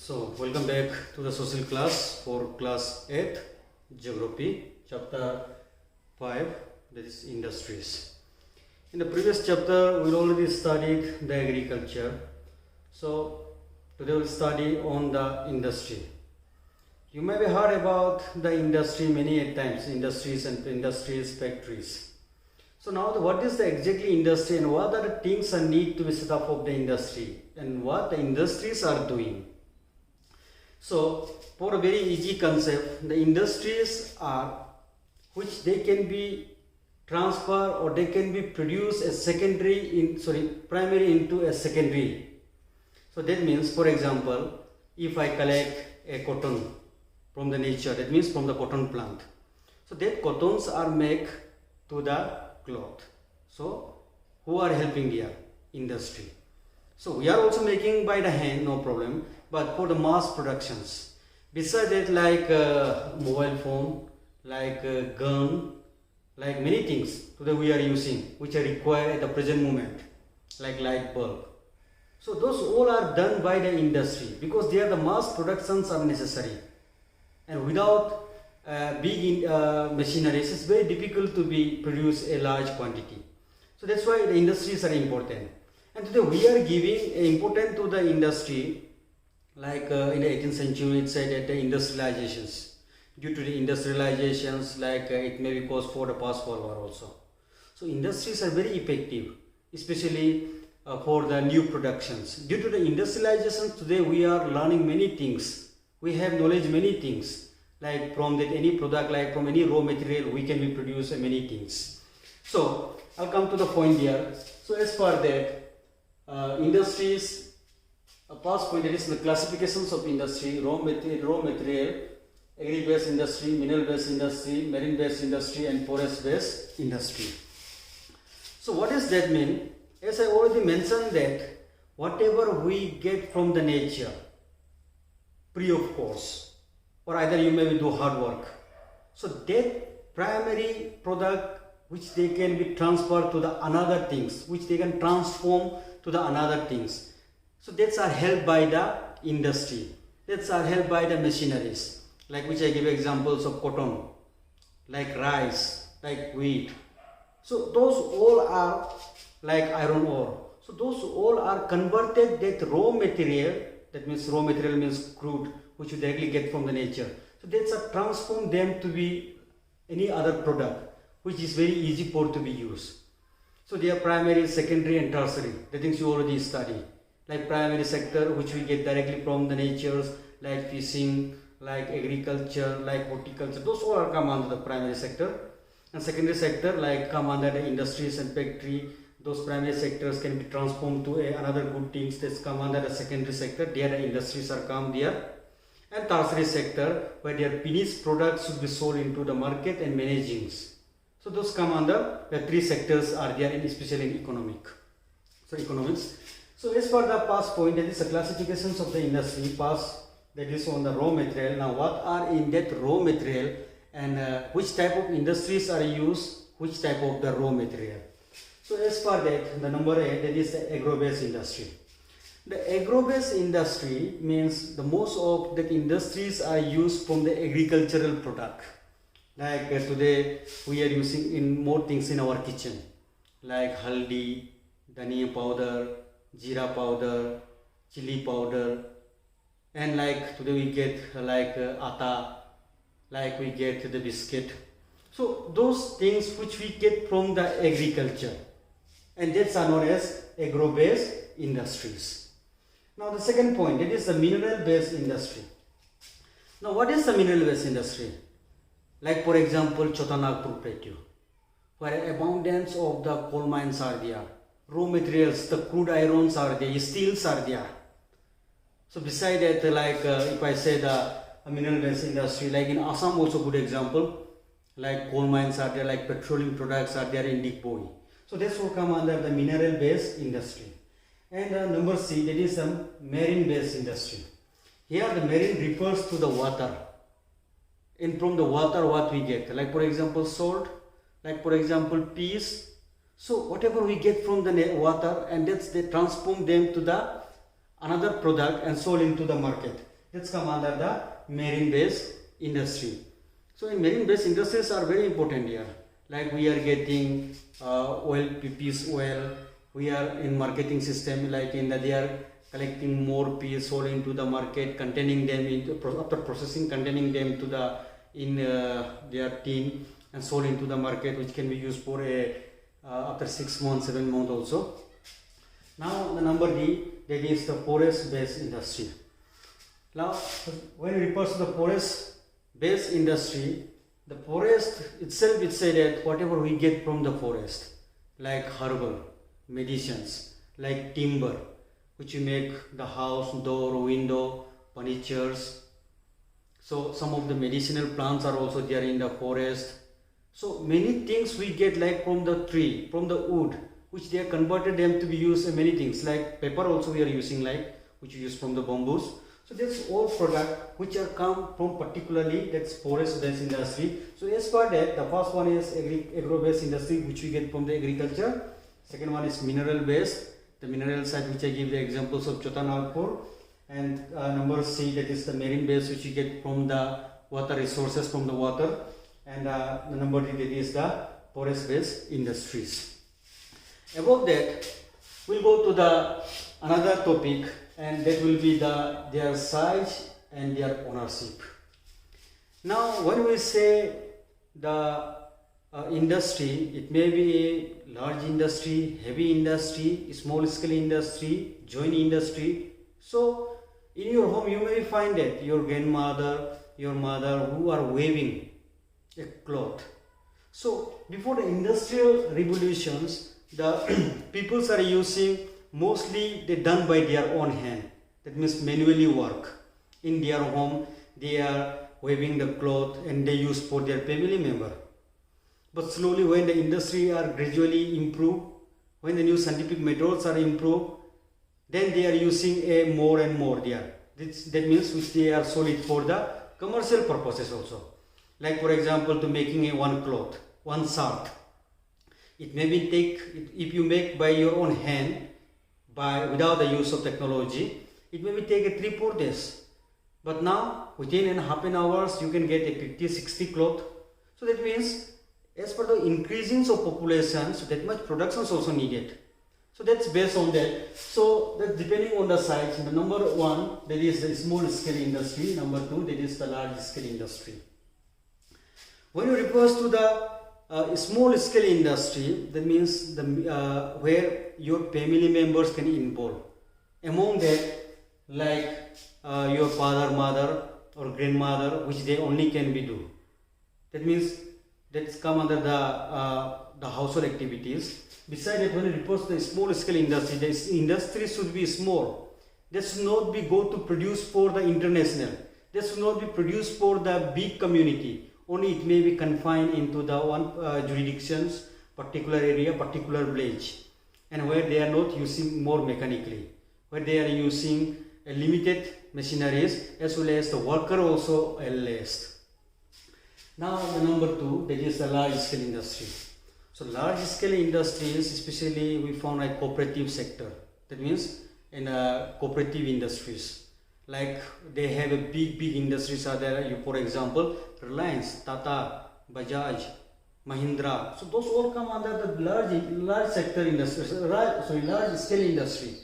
So, welcome back to the social class for class 8 geography chapter 5, that is industries. In the previous chapter we already studied the agriculture. So today we'll study on the industry. You may have heard about the industry many times, industries and factories. So now what is the exactly industry and what are the things that need to be set up of the industry and what the industries are doing. So for a very easy concept, the industries are which they can be transferred or they can be produced as primary into a secondary. So that means, for example, if I collect a cotton from the nature, that means from the cotton plant. So that cottons are made to the cloth. So who are helping here? Industry. So we are also making by the hand, no problem, but for the mass productions. Besides that, like mobile phone, like gun, like many things today we are using which are required at the present moment, like light bulb. So those all are done by the industry because they are the mass productions are necessary, and without big machineries it's very difficult to be produce a large quantity. So that's why the industries are important, and today we are giving important to the industry, like in the 18th century it said that the industrializations, due to the industrializations, like it may be caused for the past World War also. So industries are very effective, especially for the new productions. Due to the industrialization today we are learning many things, we have knowledge many things, like from that any product, like from any raw material we can be produce many things. So I'll come to the point here. So as per that industries, past point, that is the classifications of industry: raw material, agri-based industry, mineral-based industry, marine-based industry, and forest-based industry. So what does that mean? As I already mentioned that whatever we get from the nature, free of cost, or either you may do hard work. So that primary product which they can be transferred to the another things, which they can transform to the another things. So that's are helped by the industry. That's are helped by the machineries. Like which I give examples of cotton, like rice, like wheat. So those all are like iron ore. So those all are converted that raw material, that means raw material means crude, which you directly get from the nature. So that's a transform them to be any other product, which is very easy for to be used. So they are primary, secondary and tertiary. The things you already study. Like primary sector, which we get directly from the natures, like fishing, like agriculture, like horticulture, those all are come under the primary sector. And secondary sector, like come under the industries and factory. Those primary sectors can be transformed to another good things that come under the secondary sector. There the industries are come there. And tertiary sector, where their finished products should be sold into the market and managings. So those come under the three sectors are there, especially in economics. So as per the past point, that is the classifications of the industry, past, that is on the raw material. Now what are in that raw material and which type of industries are used, which type of the raw material. So as per that, the number 8, that is the agro-based industry. The agro-based industry means the most of the industries are used from the agricultural product. Like today we are using in more things in our kitchen, like haldi, dhania powder, jeera powder, chili powder, and like today we get like atta, like we get the biscuit. So those things which we get from the agriculture, and that's are known as agro-based industries. Now the second point, that is the mineral-based industry. Now what is the mineral-based industry? Like for example Chotanagpur Plateau, where abundance of the coal mines are there, raw materials, the crude irons are there, steels are there. So beside that, like if I say the mineral-based industry, like in Assam also good example, like coal mines are there, like petroleum products are there in Dikboi. So this will come under the mineral-based industry. And number C, that is the marine-based industry. Here the marine refers to the water. And from the water what we get, like for example salt, like for example peas. So whatever we get from the water, and that's they transform them to the another product and sold into the market. That's come under the marine-based industry. So in marine-based industries are very important here. Like we are getting oil, peace oil. We are in marketing system, like in that they are collecting more peas, sold into the market, containing them into after processing, containing them to the in their tin and sold into the market, which can be used for a after 6 months, 7 months also. Now the number D, that is the forest-based industry. Now when it refers to the forest-based industry, the forest itself, it said that whatever we get from the forest, like herbal medicines, like timber, which you make the house, door, window, furnitures. So some of the medicinal plants are also there in the forest. So many things we get like from the tree, from the wood, which they are converted them to be used in many things, like paper also we are using, like which we use from the bamboos. So that's all product which are come from particularly that's forest-based industry. So as per that, the first one is agro-based industry, which we get from the agriculture. Second one is mineral-based, the mineral side, which I give the examples of Chotanagpur. And number C, that is the marine-based, which you get from the water resources, from the water. And the number D, that is the forest-based industries. Above that, we'll go to the another topic, and that will be their size and their ownership. Now, when we say the industry, it may be a large industry, heavy industry, small scale industry, joint industry. So, in your home, you may find that your grandmother, your mother, who are weaving a cloth. So, before the industrial revolutions, the peoples are using mostly they done by their own hand. That means manually work. In their home, they are weaving the cloth and they use for their family member. But slowly, when the industry are gradually improved, when the new scientific methods are improved, then they are using a more and more there. That means which they are sold it for the commercial purposes also. Like for example, to making a one cloth, one shirt. It may be if you make by your own hand, without the use of technology, it may be take a 3-4 days. But now within half an hour you can get a 50-60 cloth. So that means as per the increasing of population, so that much production is also needed. So that's based on that. So that's depending on the size. The number 1, that is the small scale industry. Number 2, that is the large scale industry. When it refers to the small scale industry, that means where your family members can involve. Among that, like your father, mother or grandmother, which they only can be do. That means that's come under the household activities. Besides that, when it refers to the small scale industry, the industry should be small. That should not be go to produce for the international. That should not be produced for the big community. Only it may be confined into the one jurisdictions, particular area, particular village, and where they are not using more mechanically, where they are using a limited machineries as well as the worker also less. Now the number 2, that is the large scale industry. So large scale industries, especially we found like cooperative sector. That means in cooperative industries, like they have a big industries are there. For example, Reliance, Tata, Bajaj, Mahindra. So those all come under the large sector industries. Large scale industry,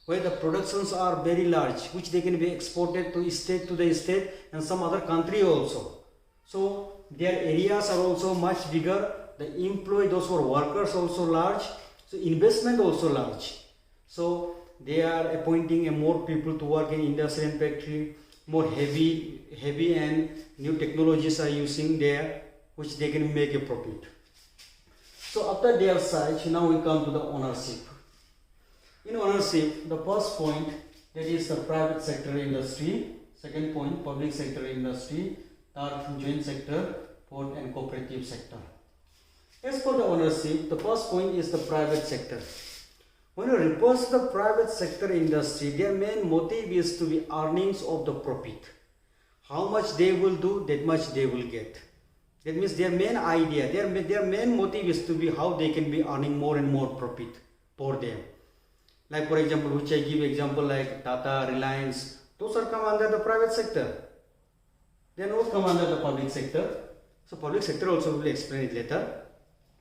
where the productions are very large, which they can be exported to the state and some other country also. So their areas are also much bigger. The employee, those who are workers, also large. So investment also large. So they are appointing more people to work in industry and factory. More heavy and new technologies are using there, which they can make a profit. So after their size, now we come to the ownership. In ownership, the first point, that is the private sector industry. Second point, public sector industry. Third, joint sector. Fourth, and cooperative sector. As for the ownership, the first point is the private sector. When you refers to the private sector industry, their main motive is to be earnings of the profit. How much they will do, that much they will get. That means their main idea, their main motive is to be how they can be earning more and more profit for them. Like for example, which I give example like Tata, Reliance, those are come under the private sector. They are not come under the public sector. So public sector also will explain it later.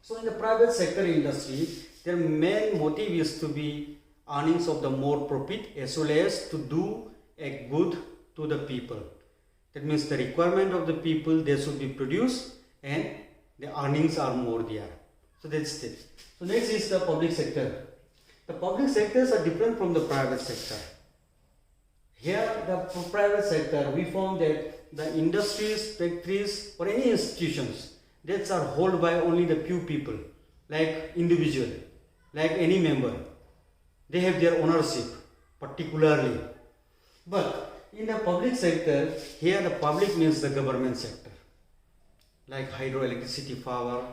So in the private sector industry, their main motive is to be earnings of the more profit as well as to do a good to the people. That means the requirement of the people they should be produced and the earnings are more there. So that's it. So next is the public sector. The public sectors are different from the private sector. Here the private sector we found that the industries, factories or any institutions that are held by only the few people like individual, like any member. They have their ownership particularly. But in the public sector, here the public means the government sector. Like hydroelectricity power,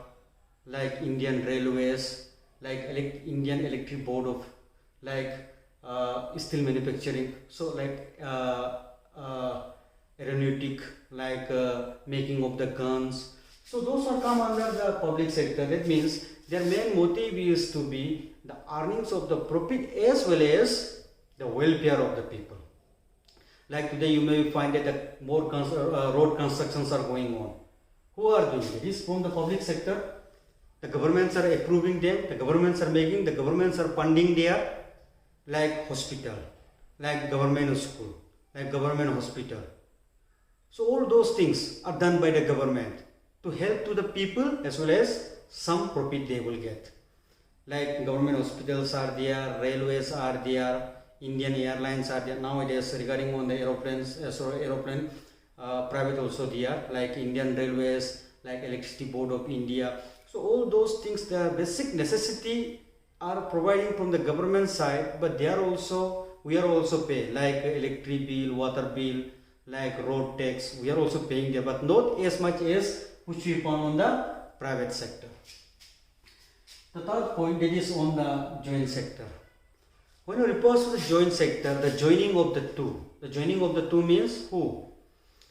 like Indian Railways, like Indian Electric Board of, like steel manufacturing, so like aeronautic, like making of the guns. So those are come under the public sector. That means their main motive is to be the earnings of the profit as well as the welfare of the people. Like today you may find that more road constructions are going on. Who are doing it? It is from the public sector. The governments are approving them, the governments are making, the governments are funding their, like hospital, like government school, like government hospital. So all those things are done by the government to help to the people as well as some profit they will get. Like government hospitals are there, railways are there, Indian Airlines are there. Nowadays regarding on the aeroplanes, private also there, like Indian Railways, like Electricity Board of India. So all those things, the basic necessity are providing from the government side, but they are also, we are also paying, like electric bill, water bill, like road tax, we are also paying there, but not as much as which we found on the private sector. The third point, that is on the joint sector. When it refers to the joint sector, the joining of the two. The joining of the two means who?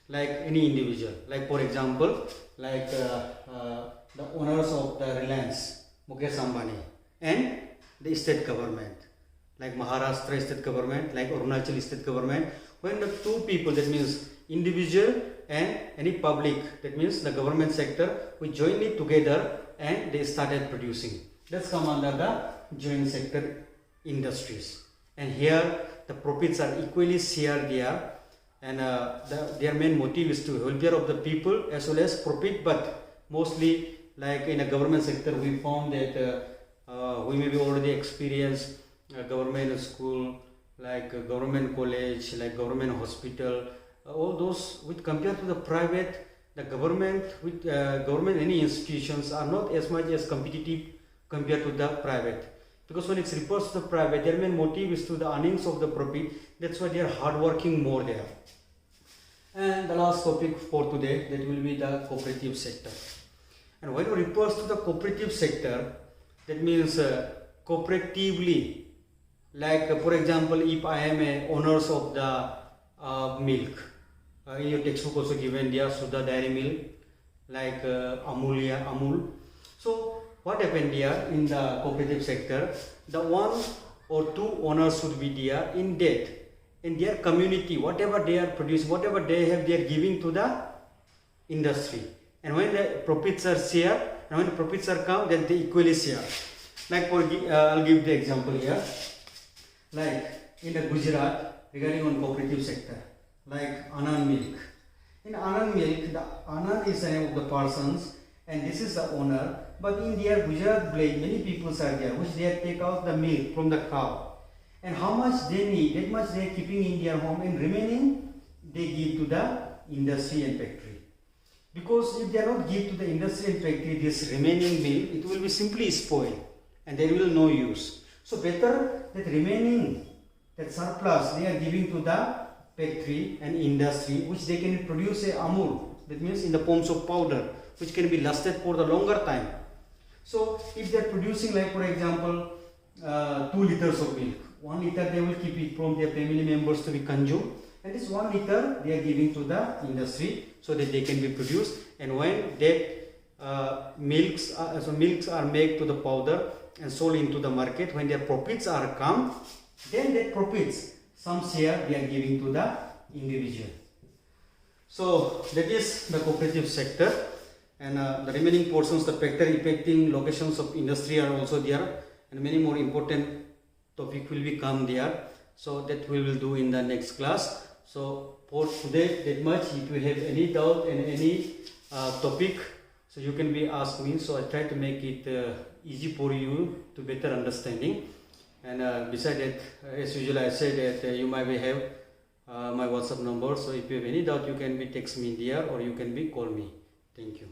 Like any individual. Like for example, like the owners of the Reliance, Mukesh Ambani, and the state government, like Maharashtra state government, like Arunachal state government. When the two people, that means individual and any public, that means the government sector, we join it together and they started producing. That's come under the joint sector industries. And here the profits are equally shared there, and their main motive is to welfare of the people as well as profit. But mostly, like in a government sector, we found that we may be already experienced government school, like government college, like government hospital, all those with compared to the private, the government with government any institutions are not as much as competitive compared to the private. Because when it refers to the private, their main motive is to the earnings of the profit. That's why they are hard working more there. And the last topic for today, that will be the cooperative sector. And when it refers to the cooperative sector, that means cooperatively, like for example, if I am a owners of the milk, in your textbook also given there, Sudha Dairy Milk, like Amul. So what happened there in the cooperative sector, the one or two owners should be there in that, in their community, whatever they are producing, whatever they have, they are giving to the industry. And when the profits are shared, and when the profits are come, then they equally share. Like for I'll give the example here. Like in the Gujarat, regarding on cooperative sector, like Anand Milk. In Anand Milk, the Anand is the name of the persons, and this is the owner. But in their Gujarat village, many people are there, which they take out the milk from the cow. And how much they need, that much they are keeping in their home, and remaining they give to the industry and factory. Because if they are not give to the industry and factory this remaining milk, it will be simply spoiled and there will no use. So better that remaining, that surplus, they are giving to the factory and industry, which they can produce a Amul, that means in the forms of powder, which can be lasted for the longer time. So if they are producing, like for example, 2 liters of milk, 1 liter they will keep it from their family members to be consumed, and this 1 liter they are giving to the industry so that they can be produced. And when that milks are made to the powder and sold into the market, when their profits are come, then that profits some share they are giving to the individual. So that is the cooperative sector, and the remaining portions, the factor affecting locations of industry are also there, and many more important topic will become there. So that we will do in the next class. So for today that much. If you have any doubt and any topic, so you can be asked me. So I try to make it easy for you to better understanding. And beside that, as usual, I said that you might have my WhatsApp number. So if you have any doubt, you can be text me there or you can be call me. Thank you.